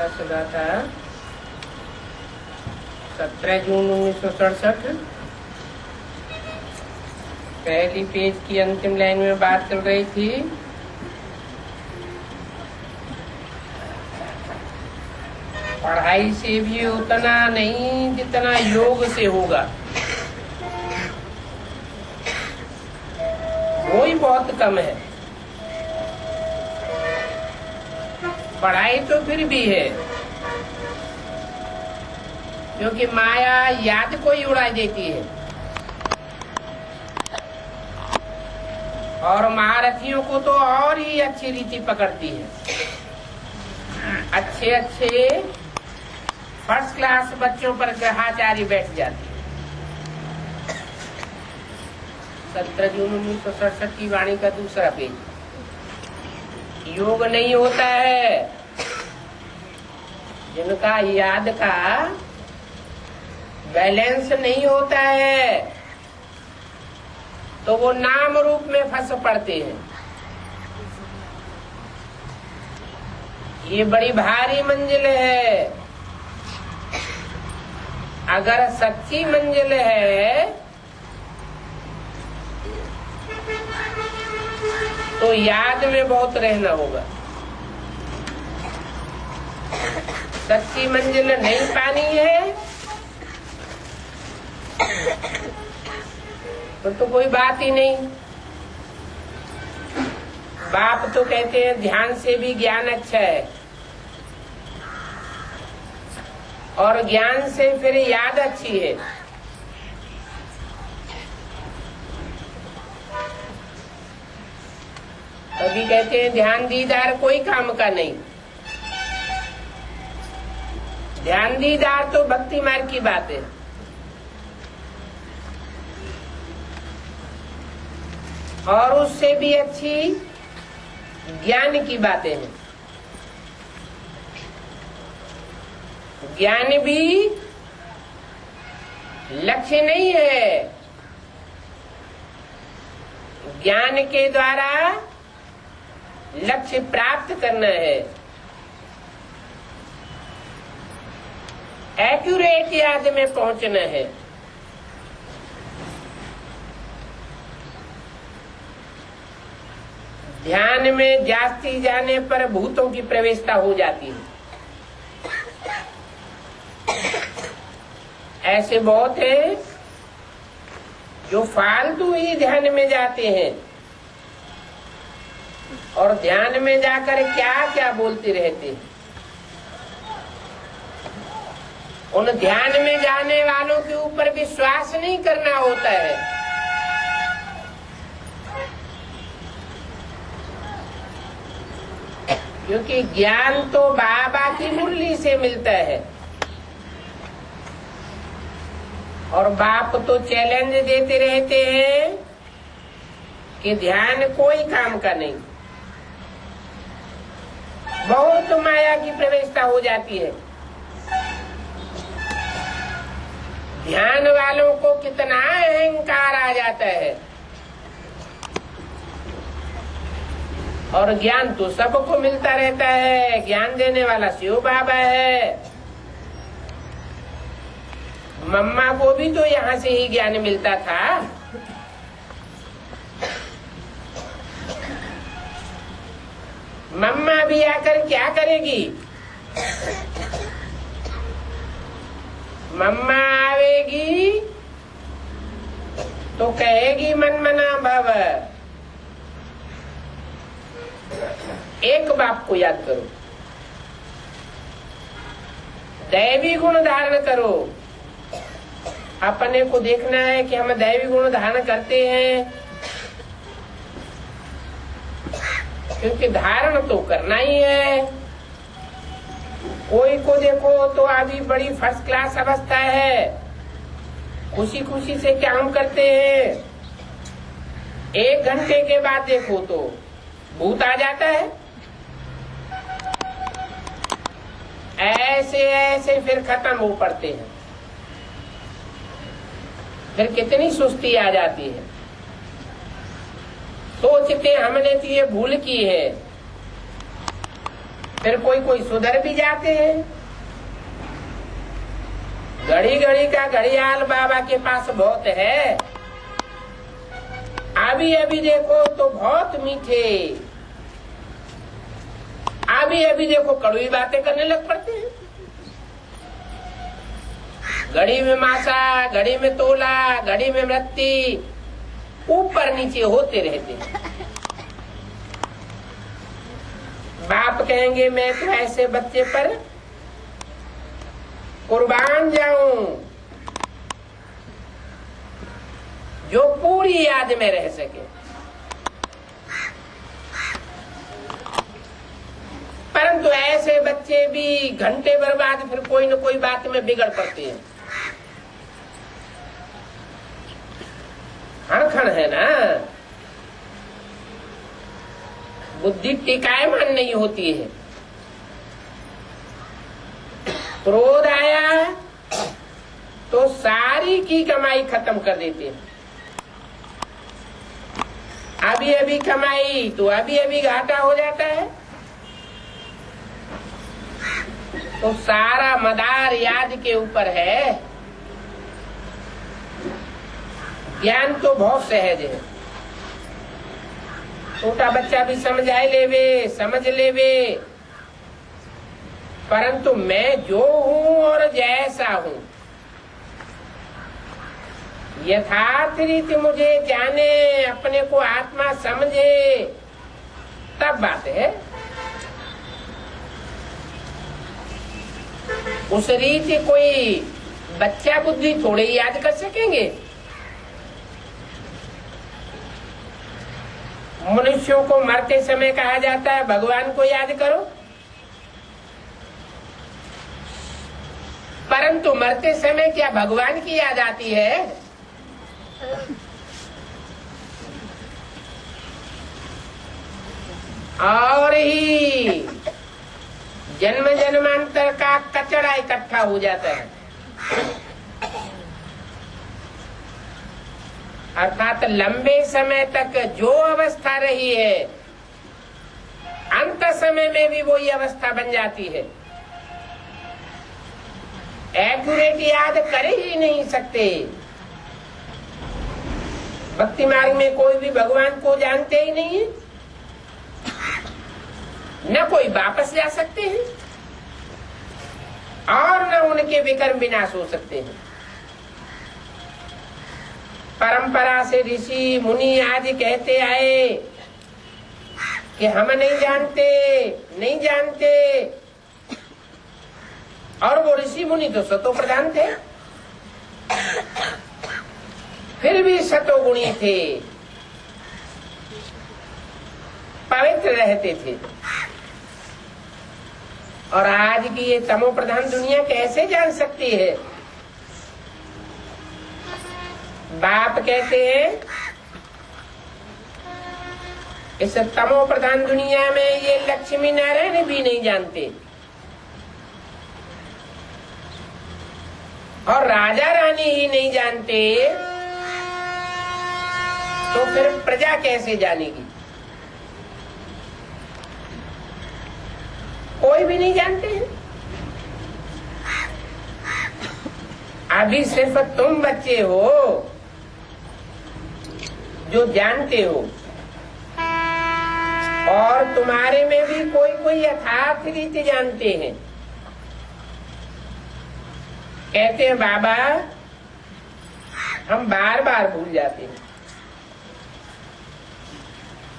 पता चला था 17 जून 1967। पहली पेज की अंतिम लाइन में बात चल रही थी पढ़ाई से भी उतना नहीं जितना योग से होगा। वो ही बहुत कम है। पढ़ाई तो फिर भी है, क्योंकि माया याद को ही उड़ा देती है और महारथियों को तो और ही अच्छी रीति पकड़ती है। अच्छे अच्छे फर्स्ट क्लास बच्चों पर ग्रहाचारी बैठ जाती है। 17 जून 1967 की वाणी का दूसरा पेज। योग नहीं होता है। जिनका याद का बैलेंस नहीं होता है तो वो नाम रूप में फंस पड़ते हैं। ये बड़ी भारी मंजिल है। अगर सच्ची मंजिल है तो याद में बहुत रहना होगा। सच्ची मंजिल नहीं पानी है तो कोई बात ही नहीं। बाप तो कहते हैं ध्यान से भी ज्ञान अच्छा है और ज्ञान से फिर याद अच्छी है। अभी कहते हैं ध्यान दीदार कोई काम का नहीं। ध्यान दीदार तो भक्ति मार्ग की बात है। और उससे भी अच्छी ज्ञान की बातें हैं। ज्ञान भी लक्ष्य नहीं है। ज्ञान के द्वारा लक्ष्य प्राप्त करना है। एक्यूरेट याद में पहुंचना है। ध्यान में जाती जाने पर भूतों की प्रवेशता हो जाती है। ऐसे बहुत हैं जो फालतू ही ध्यान में जाते हैं और ध्यान में जाकर क्या क्या बोलते रहते हैं। उन ध्यान में जाने वालों के ऊपर विश्वास नहीं करना होता है। क्योंकि ज्ञान तो बाबा की मुरली से मिलता है और बाप तो चैलेंज देते रहते हैं कि ध्यान कोई काम का नहीं। बहुत माया की प्रवेशता हो जाती है। ध्यान वालों को कितना अहंकार आ जाता है। और ज्ञान तो सबको मिलता रहता है। ज्ञान देने वाला शिव बाबा है। मम्मा को भी तो यहाँ से ही ज्ञान मिलता था। मम्मा भी आकर क्या करेगी? मम्मा आवेगी तो कहेगी मन मना भव। एक बाप को याद करो, दैवी गुण धारण करो। अपने को देखना है कि हम दैवी गुण धारण करते हैं, क्योंकि धारण तो करना ही है। कोई को देखो तो अभी बड़ी फर्स्ट क्लास अवस्था है, खुशी खुशी से काम करते हैं। 1 घंटे के बाद देखो तो भूत आ जाता है। ऐसे ऐसे फिर खत्म हो पड़ते हैं। फिर कितनी सुस्ती आ जाती है। सोचते हमने तो ये भूल की है, फिर कोई कोई सुधर भी जाते हैं। घड़ी घड़ी का घड़ियाल बाबा के पास बहुत है। अभी अभी देखो तो बहुत मीठे, अभी अभी देखो कड़वी बातें करने लग पड़ते हैं। घड़ी में मासा, घड़ी में तोला, घड़ी में मृत्यु, ऊपर नीचे होते रहते हैं। बाप कहेंगे मैं तो ऐसे बच्चे पर कुर्बान जाऊं जो पूरी याद में रह सके। परंतु ऐसे बच्चे भी घंटे भर बाद फिर कोई न कोई बात में बिगड़ पड़ते हैं। हड़खड़ है ना, बुद्धि टिकायमान नहीं होती है। क्रोध आया तो सारी की कमाई खत्म कर देते हैं। अभी अभी कमाई तो अभी अभी घाटा हो जाता है। तो सारा मदार याद के ऊपर है। ज्ञान तो बहुत सहज है, छोटा बच्चा भी समझ लेवे, परंतु मैं जो हूँ और जैसा हूँ यथार्थ रीति मुझे जाने, अपने को आत्मा समझे, तब बात है। उस रीति कोई बच्चा बुद्धि थोड़े ही याद कर सकेंगे। मनुष्यों को मरते समय कहा जाता है भगवान को याद करो, परंतु मरते समय क्या भगवान की याद आती है? और ही जन्म जन्मांतर का कचरा इकट्ठा हो जाता है। अर्थात लंबे समय तक जो अवस्था रही है अंत समय में भी वही अवस्था बन जाती है। एक्यूरेट याद कर ही नहीं सकते। भक्ति मार्ग में कोई भी भगवान को जानते ही नहीं है, न कोई वापस जा सकते हैं और न उनके विकर्म विनाश हो सकते हैं। परंपरा से ऋषि मुनि आदि कहते आए कि हम नहीं जानते, और वो ऋषि मुनि तो सतो प्रधान थे, फिर भी सतोगुणी थे, पवित्र रहते थे। और आज की ये तमो प्रधान दुनिया कैसे जान सकती है? बाप कहते हैं इस तमो प्रधान दुनिया में ये लक्ष्मी नारायण भी नहीं जानते, और राजा रानी ही नहीं जानते, तो फिर प्रजा कैसे जानेगी? कोई भी नहीं जानते हैं। अभी सिर्फ तुम बच्चे हो जो जानते हो, और तुम्हारे में भी कोई कोई यथार्थ रीति जानते हैं। कहते हैं बाबा हम बार बार भूल जाते हैं।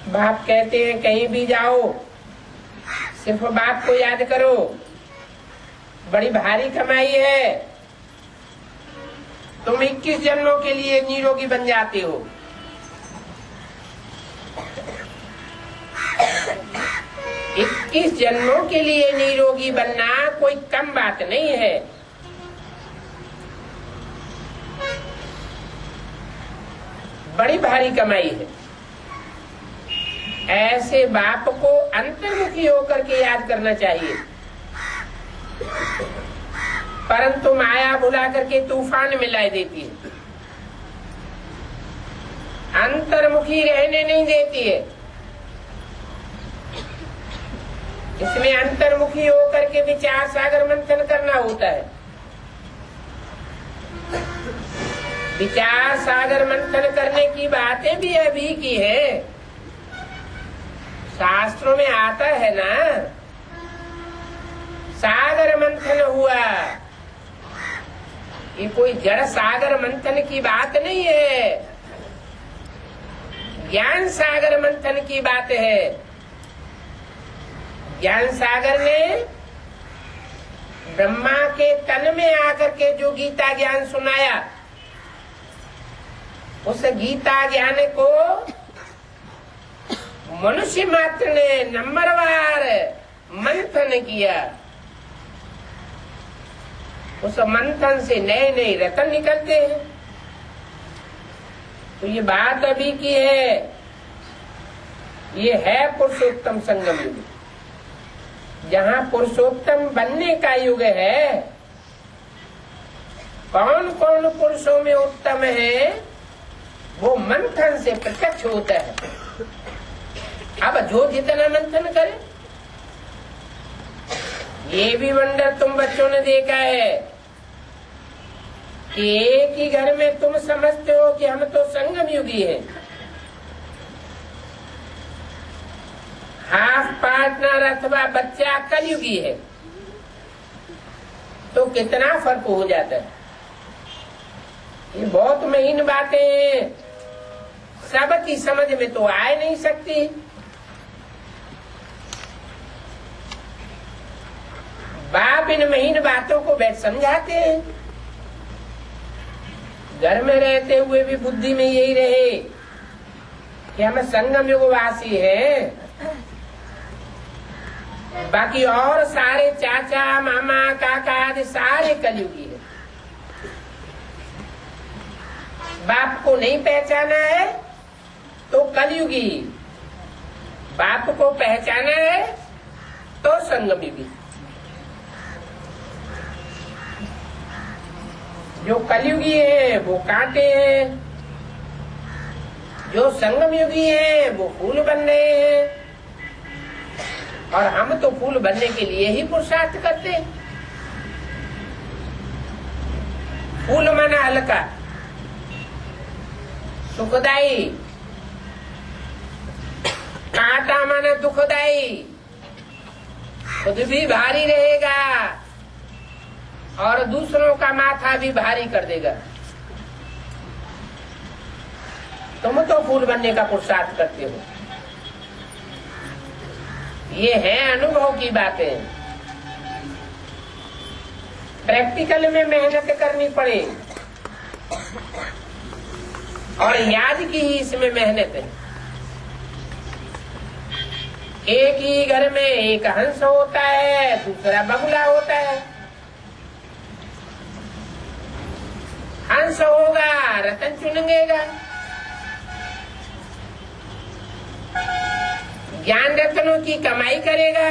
बाप कहते हैं कहीं भी जाओ सिर्फ बाप को याद करो, बड़ी भारी कमाई है, तुम 21 जन्मों के लिए निरोगी बन जाते हो। 21 जन्मों के लिए निरोगी बनना कोई कम बात नहीं है। बड़ी भारी कमाई है। ऐसे बाप को अंतर्मुखी होकर के याद करना चाहिए, परंतु माया बुला करके तूफान में ला देती है, अंतर्मुखी रहने नहीं देती है। इसमें अंतर्मुखी होकर के विचार सागर मंथन करना होता है। विचार सागर मंथन करने की बातें भी अभी की है, शास्त्रों में आता है ना। सागर मंथन हुआ, ये कोई जड़ सागर मंथन की बात नहीं है, ज्ञान सागर मंथन की बात है। ज्ञान सागर ने ब्रह्मा के तन में आकर के जो गीता ज्ञान सुनाया, उस गीता ज्ञान को मनुष्य मात्र ने नंबरवार मंथन किया। उस मंथन से नए नए रतन निकलते हैं। तो ये बात अभी की है, ये है पुरुषोत्तम संगम युग, जहाँ पुरुषोत्तम बनने का युग है। कौन कौन पुरुषों में उत्तम है वो मंथन से प्रत्यक्ष होता है। अब जो जितना मंथन करे, ये भी वंडर तुम बच्चों ने देखा है कि एक ही घर में तुम समझते हो कि हम तो संगम युगी हैं, हाफ पार्टनर अथवा बच्चा कलयुगी है, तो कितना फर्क हो जाता है। ये बहुत महीन बातें हैं, सबकी समझ में तो आ नहीं सकती। बाप इन महीन बातों को बैठ समझाते हैं। घर में रहते हुए भी बुद्धि में यही रहे कि हम संगम युगवासी हैं, बाकी और सारे चाचा मामा काका आदि सारे कलयुगी है। बाप को नहीं पहचाना है तो कलयुगी, बाप को पहचाना है तो संगम युगी। जो कलयुगी है वो कांटे हैं, जो संगम युगी है वो फूल बन रहे हैं। और हम तो फूल बनने के लिए ही पुरुषार्थ करते हैं। फूल माना हल्का, सुखदाई, कांटा माना दुखदाई, खुद भी भारी रहेगा और दूसरों का माथा भी भारी कर देगा। तुम तो फूल बनने का पुरुषार्थ करते हो। ये है अनुभव की बातें। प्रैक्टिकल में मेहनत करनी पड़े और याद की ही इसमें मेहनत है। एक ही घर में एक हंस होता है, दूसरा बगुला होता है। हंस होगा रतन चुनेगा, ज्ञान रत्नों की कमाई करेगा।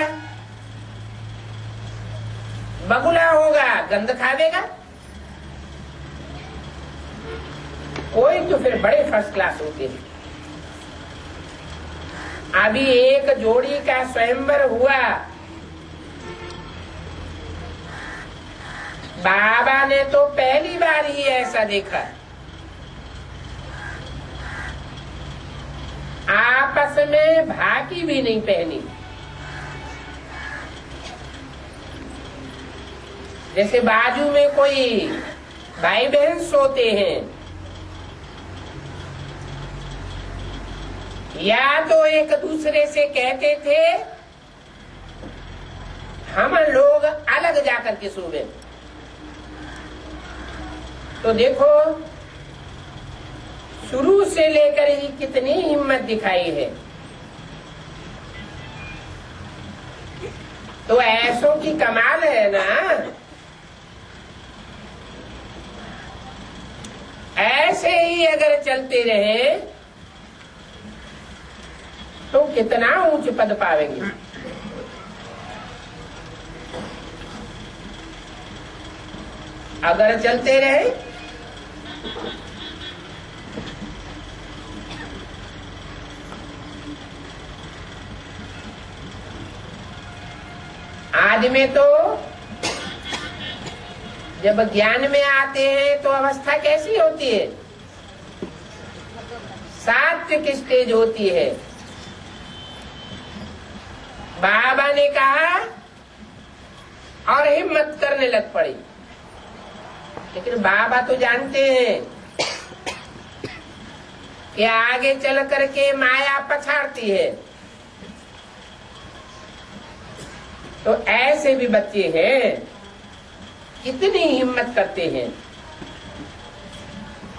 बगुला होगा गंद खावेगा। कोई तो फिर बड़े फर्स्ट क्लास होते हैं। अभी एक जोड़ी का स्वयंवर हुआ, बाबा ने तो पहली बार ही ऐसा देखा। आपस में भाकी भी नहीं पहनी, जैसे बाजू में कोई भाई बहन सोते हैं, या तो एक दूसरे से कहते थे हम लोग अलग जाकर के सोवे। तो देखो शुरू से लेकर ही कितनी हिम्मत दिखाई है। तो ऐसों की कमाल है ना। ऐसे ही अगर चलते रहे तो कितना ऊंच पद पावेंगे। अगर चलते रहे आज में तो जब ज्ञान में आते हैं तो अवस्था कैसी होती है? सात्विक स्टेज होती है। बाबा ने कहा और हिम्मत करने लग पड़ी। लेकिन बाबा तो जानते हैं कि आगे चल करके माया पछाड़ती है। तो ऐसे भी बच्चे हैं, कितनी हिम्मत करते हैं।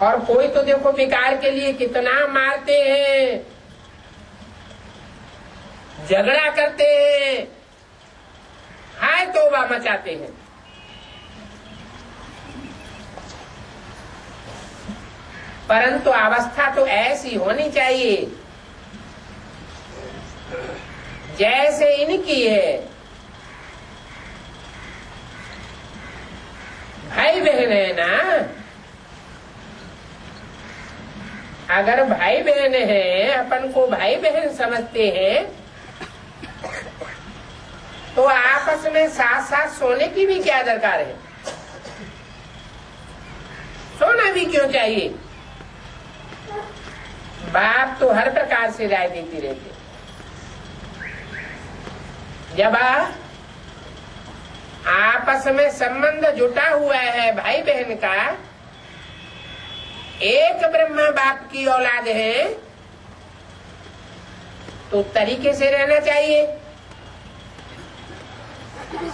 और कोई तो देखो विकार के लिए कितना मारते हैं, झगड़ा करते हैं, हाय तौबा मचाते हैं। परंतु अवस्था तो ऐसी होनी चाहिए जैसे इनकी है। भाई बहन है ना, अगर भाई बहन है, अपन को भाई बहन समझते हैं, तो आपस में साथ साथ सोने की भी क्या दरकार है? सोना भी क्यों चाहिए? बाप तो हर प्रकार से राय देती रहती। जब आपस में संबंध जुटा हुआ है भाई बहन का, एक ब्रह्मा बाप की औलाद है, तो तरीके से रहना चाहिए।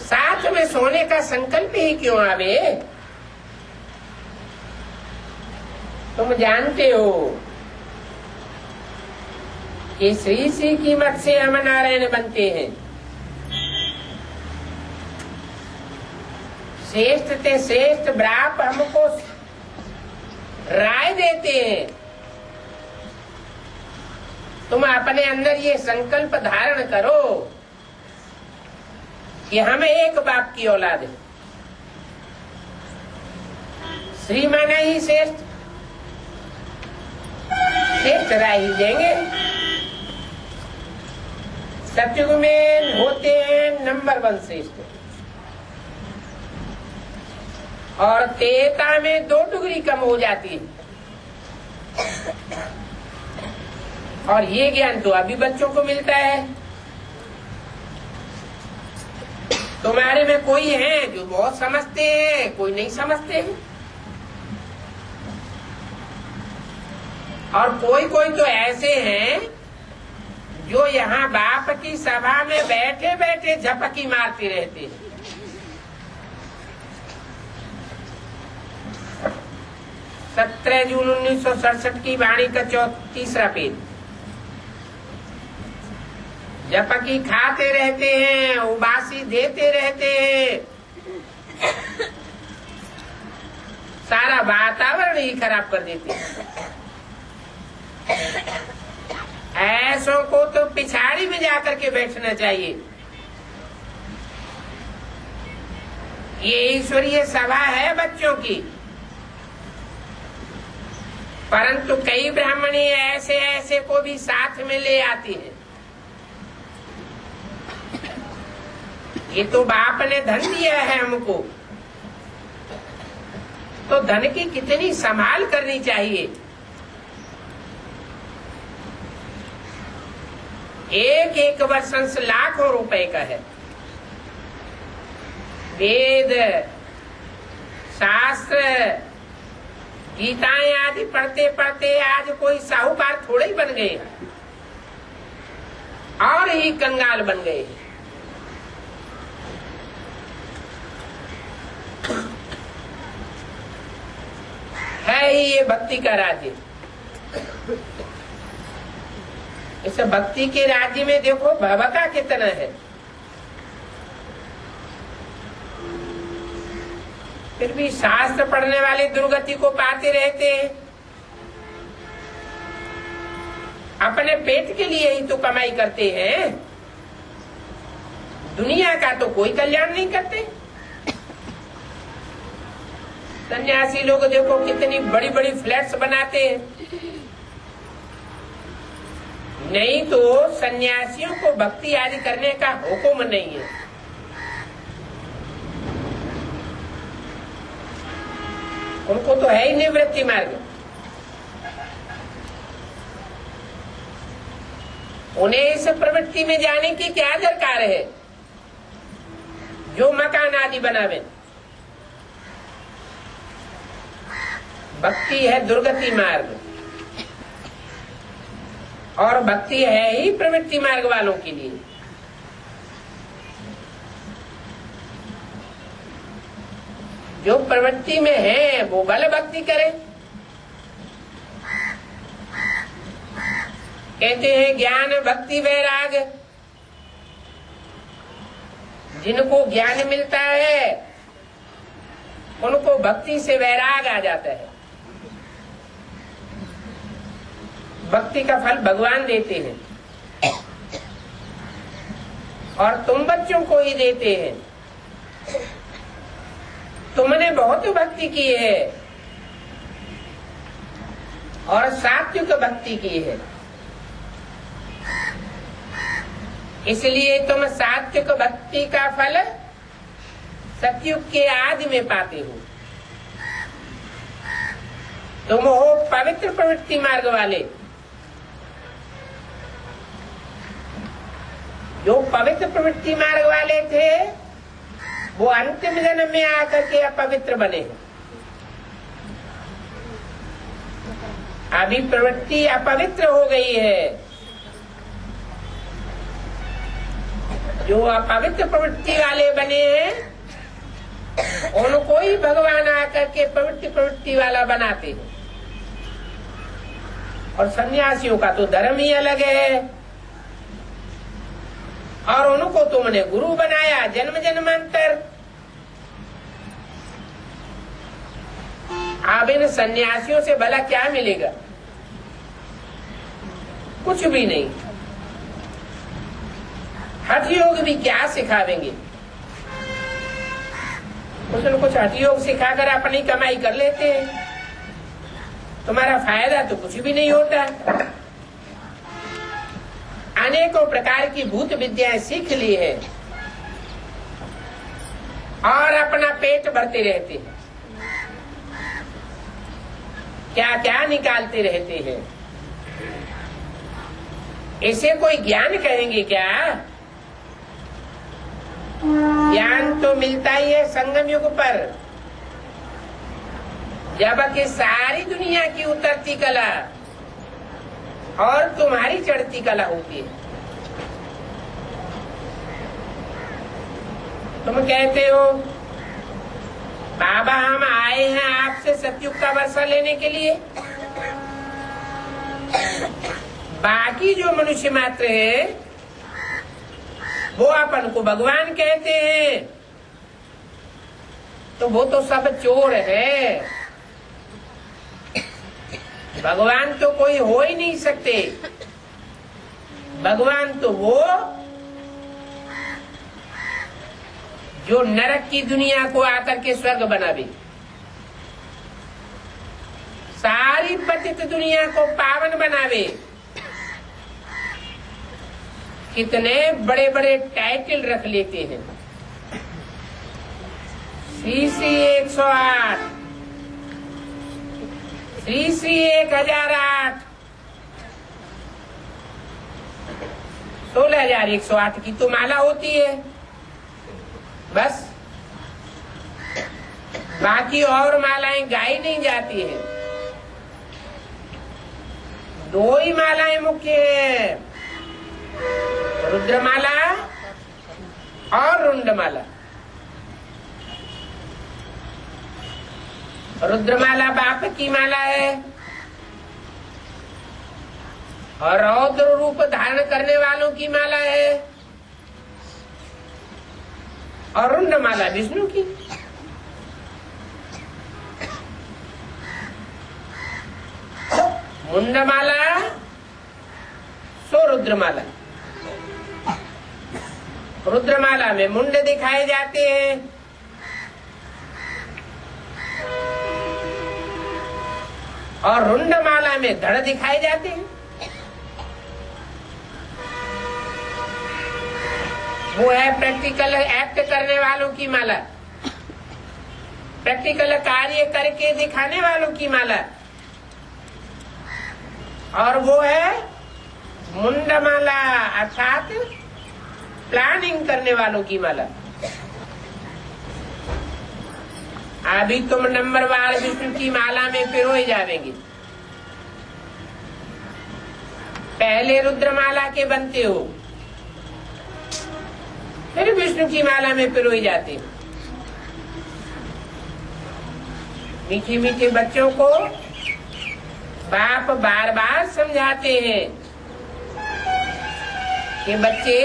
साथ में सोने का संकल्प ही क्यों आवे? तुम जानते हो कि श्री श्री की मत से हम नारायण बनते हैं। श्रेष्ठ ते श्रेष्ठ बाप हमको राय देते हैं। तुम अपने अंदर ये संकल्प धारण करो कि हम एक बाप की औलाद है। श्री माना ही श्रेष्ठ, श्रेष्ठ राय ही देंगे। सतयुग में होते हैं नंबर 1 श्रेष्ठ, और तेता में 2 डिग्री कम हो जाती है। और ये ज्ञान तो अभी बच्चों को मिलता है। तुम्हारे में कोई है जो बहुत समझते हैं, कोई नहीं समझते हैं। और कोई कोई तो ऐसे हैं जो यहाँ बाप की सभा में बैठे बैठे झपकी मारते रहते हैं। 17 जून 1967 की वाणी का 3रा पेज। झपकी खाते रहते हैं, उबासी देते रहते हैं, सारा वातावरण ही खराब कर देते हैं। ऐसों को तो पिछाड़ी में जाकर के बैठना चाहिए। ये ईश्वरीय सभा है बच्चों की, परंतु कई ब्राह्मणी ऐसे ऐसे को भी साथ में ले आती है। ये तो बाप ने धन दिया है हमको, तो धन की कितनी संभाल करनी चाहिए। एक एक वर्षंश लाखों रुपए का है। वेद शास्त्र गीताएं आदि पढ़ते पढ़ते आज कोई साहूकार थोड़े ही बन गए, और ही कंगाल बन गए। है ही ये भक्ति का राज्य। इस भक्ति के राज्य में देखो भवका कितना है। फिर भी शास्त्र पढ़ने वाले दुर्गति को पाते रहते हैं। अपने पेट के लिए ही तो कमाई करते हैं, दुनिया का तो कोई कल्याण नहीं करते। सन्यासी लोग देखो कितनी बड़ी बड़ी फ्लैट्स बनाते हैं। नहीं तो सन्यासियों को भक्ति आदि करने का हुक्म नहीं है। उनको तो है ही निवृत्ति मार्ग। उन्हें इस प्रवृत्ति में जाने की क्या दरकार है जो मकान आदि बनावे। भक्ति है दुर्गति मार्ग, और भक्ति है ही प्रवृत्ति मार्ग वालों के लिए। जो प्रवृत्ति में है वो बल भक्ति करे। कहते हैं ज्ञान भक्ति वैराग। जिनको ज्ञान मिलता है उनको भक्ति से वैराग आ जाता है। भक्ति का फल भगवान देते हैं और तुम बच्चों को ही देते हैं। तुमने बहुत भक्ति की है और सात्विक भक्ति की है, इसलिए तुम सात्विक भक्ति का फल सतयुग के आदि में पाते हो। तुम हो पवित्र प्रवृत्ति मार्ग वाले। जो पवित्र प्रवृत्ति मार्ग वाले थे वो अंतिम जन्म में आकर के अपवित्र बने। अभी प्रवृत्ति अपवित्र हो गई है। जो अपवित्र प्रवृत्ति वाले बने हैं उनको ही भगवान आकर के पवित्र प्रवृत्ति वाला बनाते हैं। और सन्यासियों का तो धर्म ही अलग है, और उनको तुमने गुरु बनाया जन्म जन्मांतर। अब इन सन्यासियों से भला क्या मिलेगा? कुछ भी नहीं। हठ योग भी क्या सिखावेंगे? कुछ न कुछ हठ योग सिखाकर अपनी कमाई कर लेते हैं। तुम्हारा फायदा तो कुछ भी नहीं होता। अनेकों प्रकार की भूत विद्याएं सीख ली है और अपना पेट भरते रहते हैं, क्या क्या निकालते रहते हैं। इसे कोई ज्ञान कहेंगे क्या? ज्ञान तो मिलता ही है संगम युग पर, जबकि सारी दुनिया की उतरती कला और तुम्हारी चढ़ती कला होती है। तुम कहते हो बाबा हम आए हैं आपसे सतयुग का वर्षा लेने के लिए। बाकी जो मनुष्य मात्र है वो अपन को भगवान कहते हैं, तो वो तो सब चोर है। भगवान तो कोई हो ही नहीं सकते। भगवान तो वो जो नरक की दुनिया को आकर के स्वर्ग बनावे, सारी पतित दुनिया को पावन बनावे। कितने बड़े बड़े टाइटल रख लेते हैं। श्री 108, श्री 1008, 16,108 की तो माला होती है बस। बाकी और मालाएं गाई नहीं जाती है। दो ही मालाएं मुख्य है, रुद्रमाला और रुंडमाला। रुद्रमाला बाप की माला है और रौद्र रूप धारण करने वालों की माला है, और रुंडमाला विष्णु की। मुंडमाला सो रुद्रमाला। रुद्रमाला में मुंड दिखाए जाते हैं और रुंडमाला में धड़ दिखाए जाते हैं। वो है प्रैक्टिकल एक्ट करने वालों की माला। प्रैक्टिकल कार्य करके दिखाने वालों की माला, और वो है मुंडमाला अर्थात प्लानिंग करने वालों की माला। अभी तुम नंबरवार विष्णु की माला में पिरोए जाएंगे। पहले रुद्रमाला के बनते हो, फिर विष्णु की माला में पिरोए जाते हो। मीठे मीठे बच्चों को बाप बार बार समझाते हैं कि बच्चे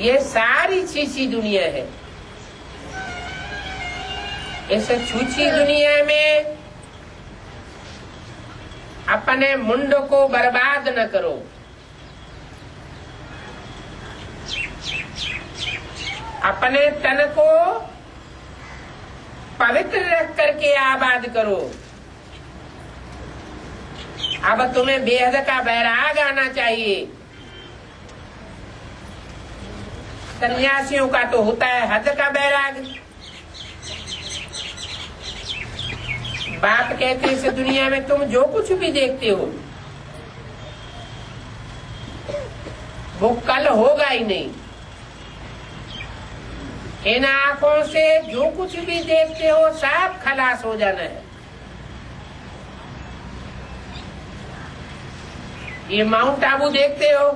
ये सारी छीछी दुनिया है, इस छूछी दुनिया में अपने मुंड को बर्बाद न करो। अपने तन को पवित्र रख करके आबाद करो। अब तुम्हें बेहद का बैराग आना चाहिए। सन्यासियों का तो होता है हद का बैराग। बाप कहते इस दुनिया में तुम जो कुछ भी देखते हो वो कल होगा ही नहीं। इन आंखों से जो कुछ भी देखते हो सब खलास हो जाना है। ये माउंट आबू देखते हो,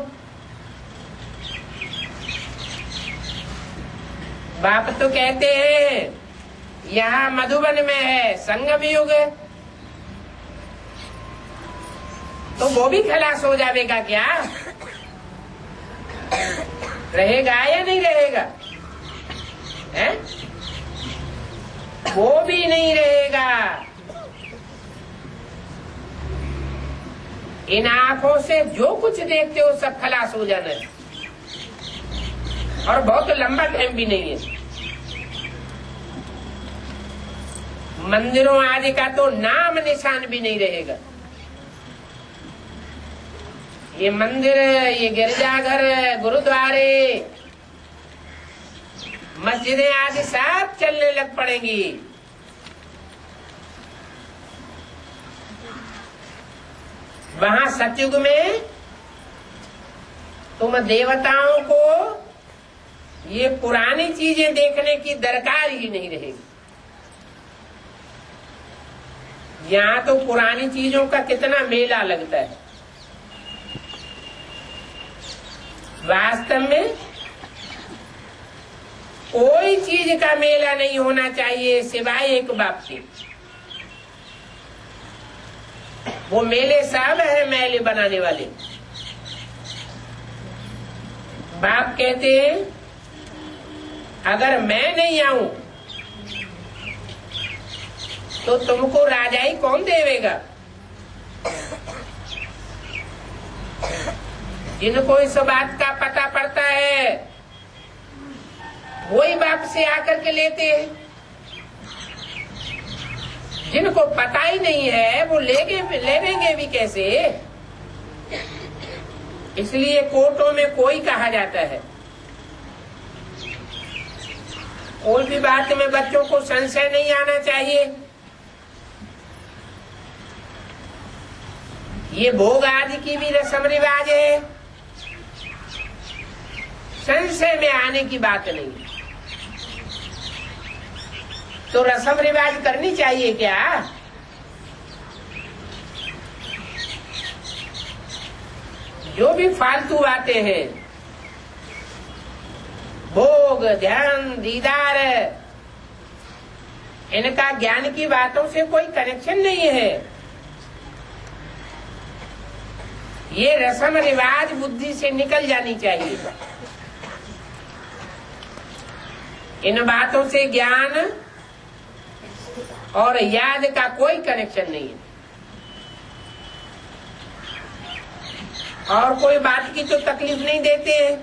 बाप तो कहते हैं यहाँ मधुबन में है संगम युग, तो वो भी खलास हो जाएगा क्या? रहेगा या नहीं रहेगा? है? वो भी नहीं रहेगा। इन आंखों से जो कुछ देखते हो सब खलास हो जाना है, और बहुत लंबा टाइम भी नहीं है। मंदिरों आदि का तो नाम निशान भी नहीं रहेगा। ये मंदिर, ये गिरजाघर, गुरुद्वारे, मस्जिदें आदि सब चलने लग पड़ेंगी। वहां सतयुग में तुम देवताओं को ये पुरानी चीजें देखने की दरकार ही नहीं रहेगी। यहाँ तो पुरानी चीजों का कितना मेला लगता है। वास्तव में कोई चीज का मेला नहीं होना चाहिए सिवाय एक बाप के। वो मेले सब है मेले बनाने वाले। बाप कहते हैं अगर मैं नहीं आऊं तो तुमको राजाई कौन देवेगा? जिनको इस बात का पता पड़ता है वही बाप से आकर के लेते हैं। जिनको पता ही नहीं है वो लेंगे भी कैसे? इसलिए कोर्टों में कोई कहा जाता है। कोई भी बात में बच्चों को संशय नहीं आना चाहिए। ये भोग आदि की भी रस्म रिवाज है, संशय में आने की बात नहीं। तो रस्म रिवाज करनी चाहिए क्या? जो भी फालतू बातें हैं, भोग, ध्यान, दीदार, इनका ज्ञान की बातों से कोई कनेक्शन नहीं है। ये रस्म रिवाज बुद्धि से निकल जानी चाहिए। इन बातों से ज्ञान और याद का कोई कनेक्शन नहीं है। और कोई बात की तो तकलीफ नहीं देते हैं।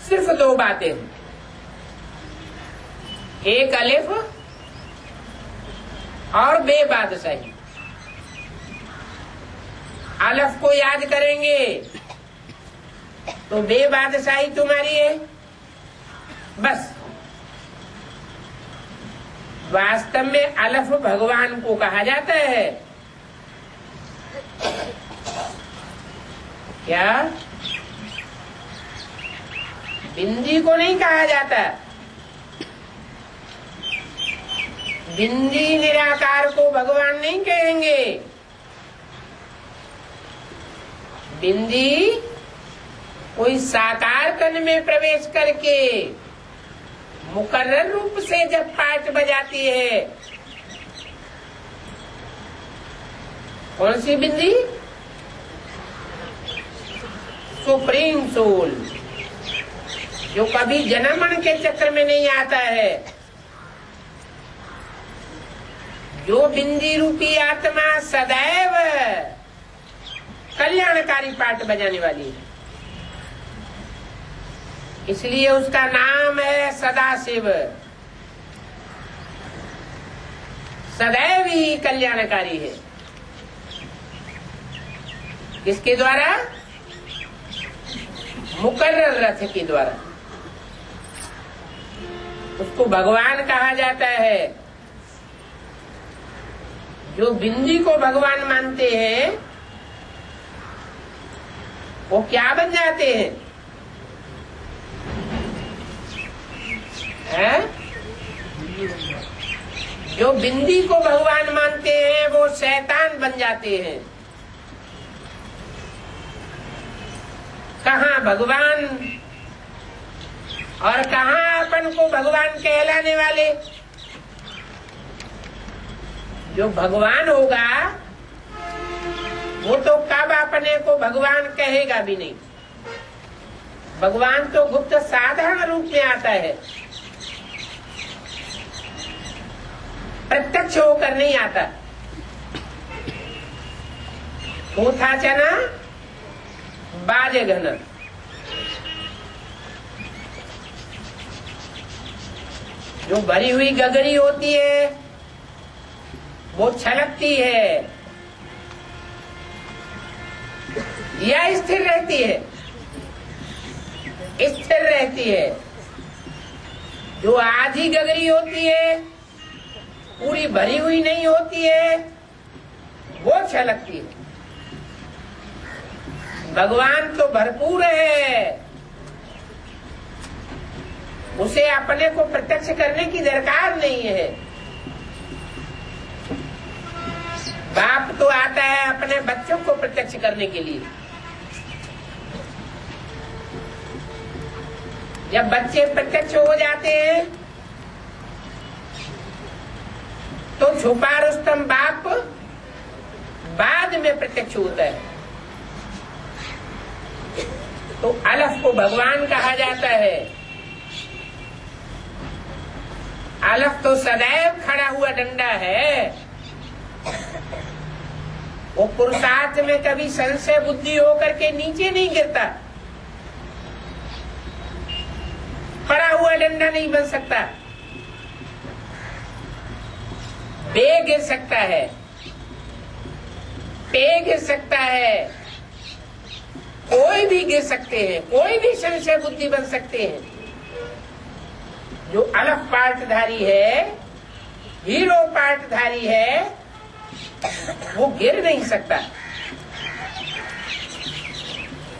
सिर्फ दो बातें, एक अलिफ और बे बादशाही। अलफ को याद करेंगे तो बे बादशाही तुम्हारी है, बस। वास्तव में अलफ भगवान को कहा जाता है। क्या? बिंदी को नहीं कहा जाता। बिंदी निराकार को भगवान नहीं कहेंगे। बिंदी कोई साकार कण में प्रवेश करके मुकर्रर रूप से जब पाठ बजाती है। कौन सी बिंदी? सुप्रीम सोल, जो कभी जन्म मरण के चक्र में नहीं आता है। जो बिंदी रूपी आत्मा सदैव कल्याणकारी पाठ बजाने वाली है, इसलिए उसका नाम है सदाशिव। सदैव ही कल्याणकारी है। किसके द्वारा? मुकर्रर रथ के द्वारा। उसको भगवान कहा जाता है। जो बिंदी को भगवान मानते हैं वो क्या बन जाते हैं? जो बिंदी को भगवान मानते हैं वो शैतान बन जाते हैं। कहाँ भगवान और कहाँ अपन को भगवान कहलाने वाले? जो भगवान होगा वो तो कब अपने को भगवान कहेगा भी नहीं। भगवान तो गुप्त साधारण रूप में आता है, प्रत्यक्ष होकर नहीं आता। वो था चना बाजे घन। जो भरी हुई गगरी होती है वो छलकती है या स्थिर रहती है? स्थिर रहती है। जो आधी गगरी होती है, पूरी भरी हुई नहीं होती है, वो छलकती है। भगवान तो भरपूर है, उसे अपने को प्रत्यक्ष करने की दरकार नहीं है। बाप तो आता है अपने बच्चों को प्रत्यक्ष करने के लिए। जब बच्चे प्रत्यक्ष हो जाते हैं तो छुपा रुस्तम बाप बाद में प्रत्यक्ष होता है। तो अलफ को भगवान कहा जाता है। अलफ तो सदैव खड़ा हुआ डंडा है। वो पुरुषार्थ में कभी संशय बुद्धि होकर के नीचे नहीं गिरता। पड़ा हुआ डंडा नहीं बन सकता। बे गिर सकता है, पे गिर सकता है, कोई भी गिर सकते हैं, कोई भी संशय बुद्धि बन सकते हैं। जो अलफ पाठधारी है, हीरो पाठधारी है, वो गिर नहीं सकता।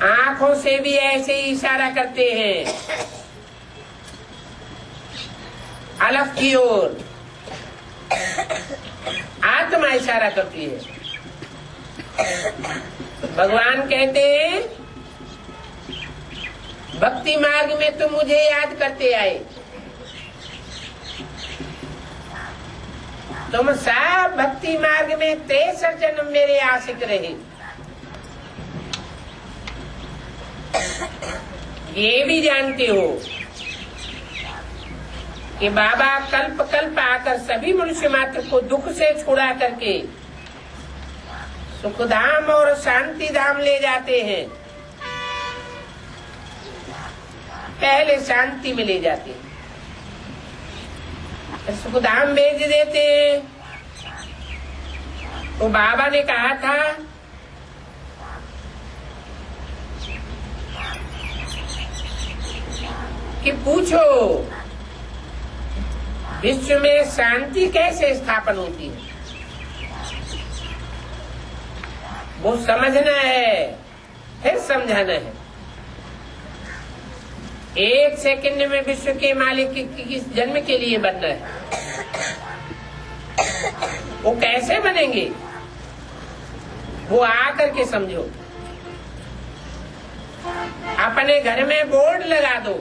आंखों से भी ऐसे ही इशारा करते हैं अलफ की ओर। आत्मा इशारा करती है। भगवान कहते हैं भक्ति मार्ग में तुम मुझे याद करते आए। तुम सब भक्ति मार्ग में 63 जन्म मेरे आशिक रहे। ये भी जानते हो कि बाबा कल्प कल्प आकर सभी मनुष्य मात्र को दुख से छुड़ा करके सुखधाम और शांति धाम ले जाते हैं। पहले शांति में ले जाते हैं, सुखधाम भेज देते हैं। तो बाबा ने कहा था कि पूछो विश्व में शांति कैसे स्थापन होती है वो समझना है, फिर समझाना है। एक सेकंड में विश्व के मालिक किस जन्म के लिए बनना है, वो कैसे बनेंगे वो आकर के समझो। अपने घर में बोर्ड लगा दो,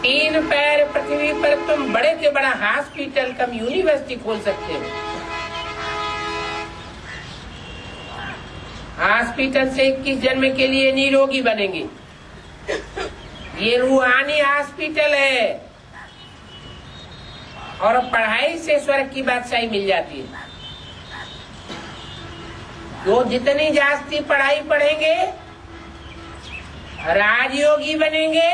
3 पैर पृथ्वी पर तुम बड़े से बड़ा हॉस्पिटल कम यूनिवर्सिटी खोल सकते हो। हॉस्पिटल से 21 जन्म के लिए निरोगी बनेंगे। ये रूहानी हॉस्पिटल है और पढ़ाई से स्वर्ग की बादशाही मिल जाती है। जो जितनी जास्ती पढ़ाई पढ़ेंगे राजयोगी बनेंगे,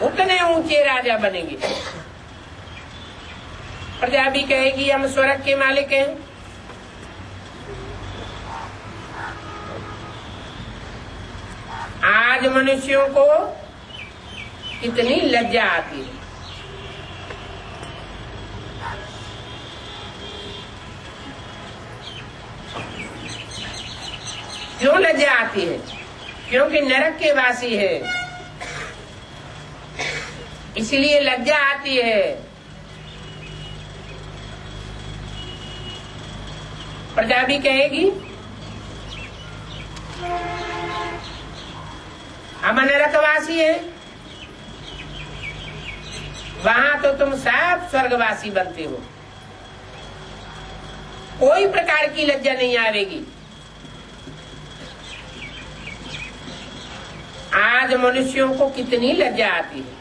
उतने ऊंचे राजा बनेंगे। प्रजा भी कहेगी हम स्वर्ग के मालिक हैं। आज मनुष्यों को कितनी लज्जा आती है। क्यों लज्जा आती है? क्योंकि नरक के वासी है, इसलिए लज्जा आती है। प्रजा भी कहेगी हम नरकवासी है, वहां तो तुम सब स्वर्गवासी बनते हो, कोई प्रकार की लज्जा नहीं आवेगी। आज मनुष्यों को कितनी लज्जा आती है।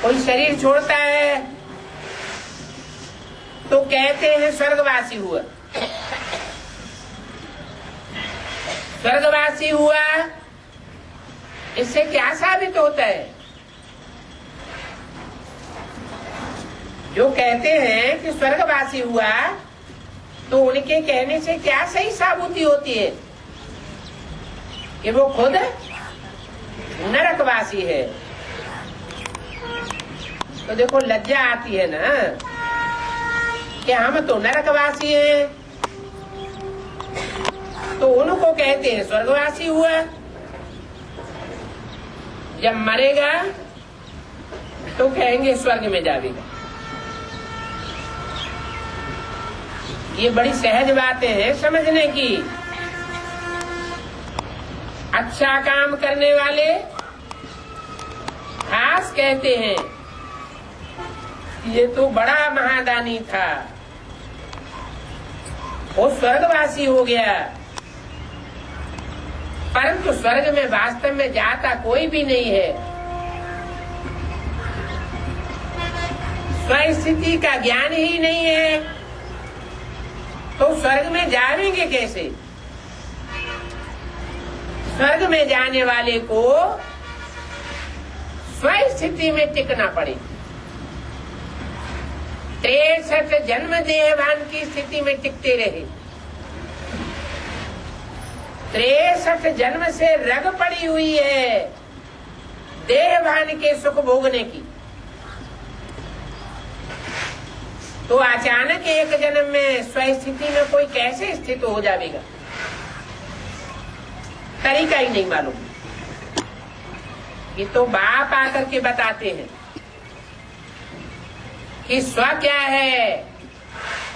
कोई शरीर छोड़ता है तो कहते हैं स्वर्गवासी हुआ। स्वर्गवासी हुआ इससे क्या साबित होता है? जो कहते हैं कि स्वर्गवासी हुआ तो उनके कहने से क्या सही साबुती होती है कि वो खुद नरकवासी है। तो देखो लज्जा आती है ना कि हम तो नरकवासी हैं, तो उनको कहते हैं स्वर्गवासी हुआ। जब मरेगा तो कहेंगे स्वर्ग में जाएगा। ये बड़ी सहज बातें हैं समझने की। अच्छा काम करने वाले खास कहते हैं ये तो बड़ा महादानी था, वो स्वर्गवासी हो गया। परंतु स्वर्ग में वास्तव में जाता कोई भी नहीं है। स्वस्थिति का ज्ञान ही नहीं है तो स्वर्ग में जाएंगे कैसे? स्वर्ग में जाने वाले को स्वस्थिति में टिकना पड़ेगा। 63 जन्म देहभान की स्थिति में टिकते रहे। 63 जन्म से रग पड़ी हुई है देहभान के सुख भोगने की। तो अचानक एक जन्म में स्वस्थिति में कोई कैसे स्थित हो जाएगा? तरीका ही नहीं मालूम। ये तो बाप आकर के बताते हैं कि स्व क्या है